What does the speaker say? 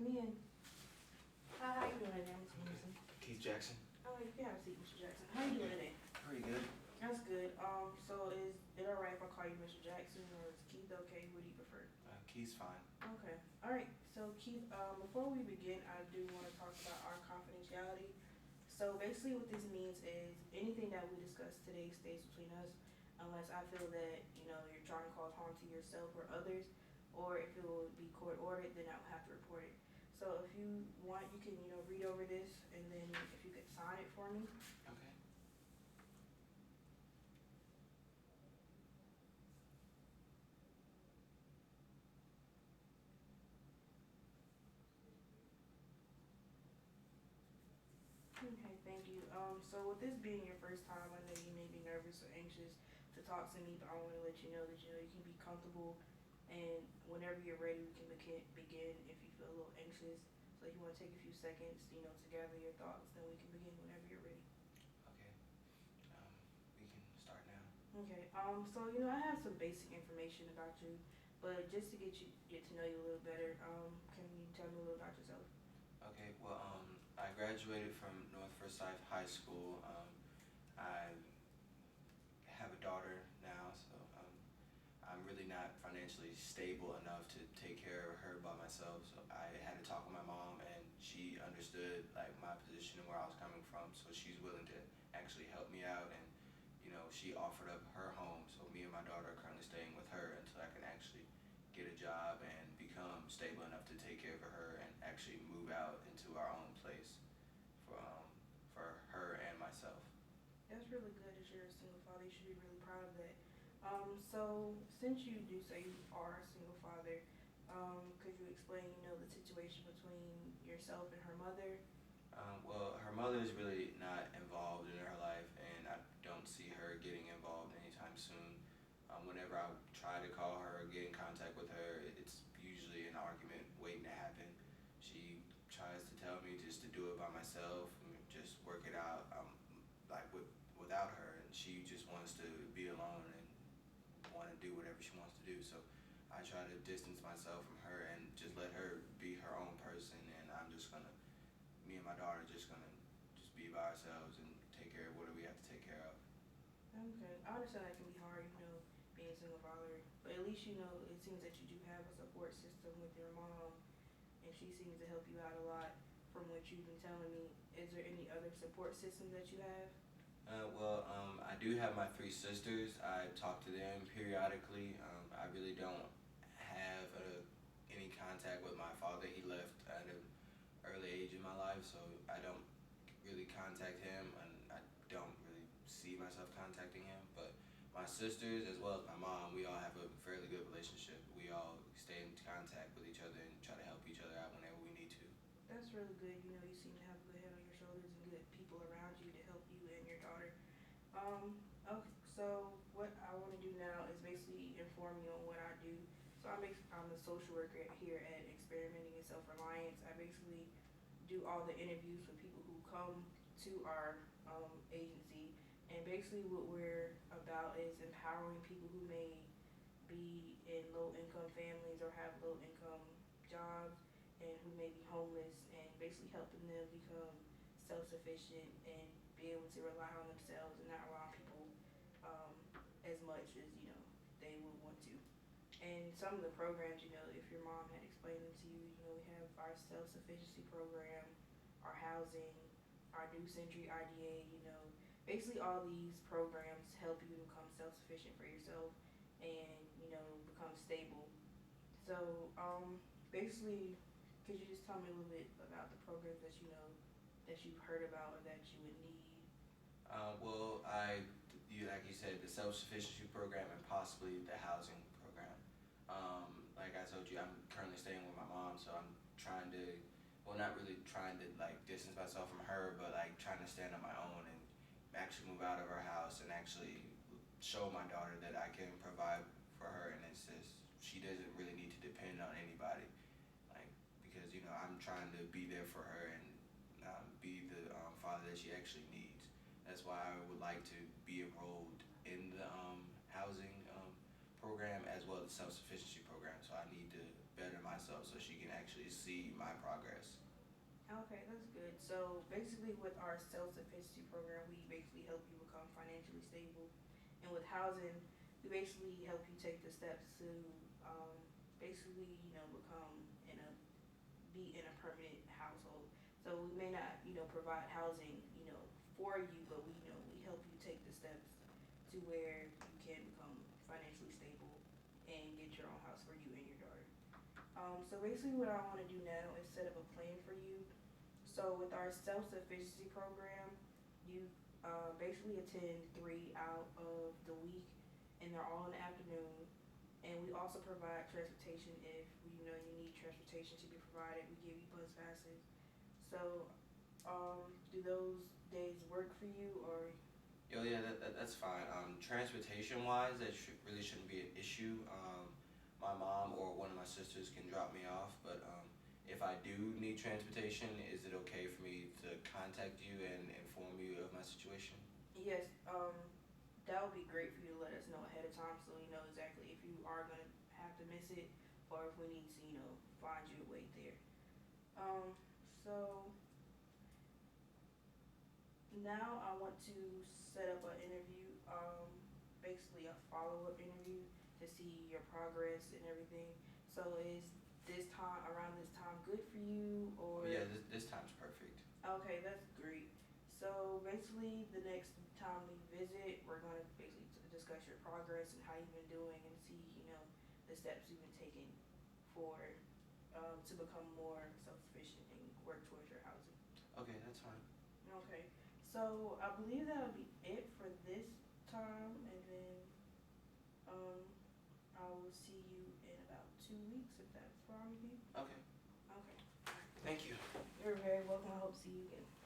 Come in. Hi, how you doing today, Mr. Henderson? Keith Jackson. Oh, you can have a seat, Mr. Jackson. How you doing today? Pretty good. That's good. So is it alright if I call you Mr. Jackson or is Keith okay? What do you prefer? Keith's fine. Okay. Alright. So Keith, before we begin, I do want to talk about our confidentiality. So basically what this means is anything that we discuss today stays between us unless I feel that, you're trying to cause harm to yourself or others, or if it will be court ordered, then I'll have to report it. So if you want, you can, read over this and then if you could sign it for me. Okay. Okay, thank you. So with this being your first time, I know you may be nervous or anxious to talk to me, but I want to let you know that you can be comfortable, and whenever you're ready, we can begin. If you feel a little anxious, so if you want to take a few seconds, to gather your thoughts, then we can begin whenever you're ready. Okay. We can start now. Okay. So I have some basic information about you, but just to get to know you a little better, can you tell me a little about yourself? Okay. Well, I graduated from North Forsyth High School. I have a daughter now, so I'm really not financially stable enough to take care of her by myself. So I had to talk with my mom, and she understood like my position and where I was coming from. So she's willing to actually help me out, and she offered up her home. So me and my daughter are currently staying with her until I can actually get a job and become stable enough to take care of her and actually move out into our own place for her and myself. That's really good that you're a single father. You should be really proud of that. So since you do say you are a single father, could you explain, the situation between yourself and her mother? Well, her mother is really not involved in her life, and I don't see her getting involved anytime soon. Whenever I try to call her or get in contact with her, it's usually an argument waiting to happen. She tries to tell me just to do it by myself and just work it out, without her, and she just wants to be alone and want to do whatever she wants to do. So I try to distance myself from her and just let her be her own person, and me and my daughter just gonna just be by ourselves and take care of what we have to take care of. Okay, I understand that can be hard, being a single father, but at least it seems that you do have a support system with your mom, and she seems to help you out a lot from what you've been telling me. Is there any other support system that you have? I do have my three sisters. I talk to them periodically. I really don't have any contact with my father. He left at an early age in my life, so I don't really contact him, and I don't really see myself contacting him. But my sisters, as well as my mom, we all have a fairly good relationship. We all stay in contact with each other and try to help each other out whenever we need to. That's really good. You seem to have a good head on your shoulders and good people around you to help you and your daughter. Okay, so what I want to do now is basically inform you on what I do. So I'm the social worker here at Experimenting in Self-Reliance. I basically do all the interviews with people who come to our agency. And basically what we're about is empowering people who may be in low-income families or have low-income jobs and who may be homeless, and basically helping them become self-sufficient and be able to rely on themselves and not rely on people as much as they would want to. And some of the programs, if your mom had explained them to you, we have our self-sufficiency program, our housing, our New Century IDA, basically all these programs help you to become self-sufficient for yourself and, become stable. So, basically, could you just tell me a little bit about the programs that that you've heard about or that you would need? Like you said, the self-sufficiency program and possibly the housing program. Like I told you, I'm currently staying with my mom, so I'm trying to, well, not really trying to like distance myself from her, but like trying to stand on my own and actually move out of her house and actually show my daughter that I can provide for her, and it's just she doesn't really need to depend on anybody, like because I'm trying to be there for her and be the father that she actually needs. That's why I would like to be enrolled in the housing program as well as the self-sufficiency program. So I need to better myself so she can actually see my progress. Okay, that's good. So basically, with our self-sufficiency program, we basically help you become financially stable, and with housing, we basically help you take the steps to um, basically, become in a be in a permanent household. So we may not, provide housing, for you, but we help you take the steps to where you can become financially stable and get your own house for you and your daughter. So basically, what I want to do now is set up a plan for you. So with our self-sufficiency program, you basically attend 3 out of the week, and they're all in the afternoon. And we also provide transportation if you need transportation to be provided. We give you bus passes. So, do those days work for you, or? Yo, yeah, that's fine. Transportation wise, that really shouldn't be an issue. My mom or one of my sisters can drop me off, but if I do need transportation, is it okay for me to contact you and inform you of my situation? Yes, that would be great for you to let us know ahead of time, so we know exactly if you are gonna have to miss it, or if we need to, find you a way there. So now I want to set up an interview, basically a follow-up interview to see your progress and everything. So is around this time good for you, or? Oh, yeah, this time's perfect. Okay, that's great. So basically, the next time we visit, we're gonna basically discuss your progress and how you've been doing, and see, the steps you've been taking for to become more self-sufficient and work towards your housing. Okay, that's fine. Okay, so I believe that'll be it for this time, and then I will see you in about 2 weeks if that's fine with you. Okay, Okay, thank you. you're very welcome. I hope to see you again.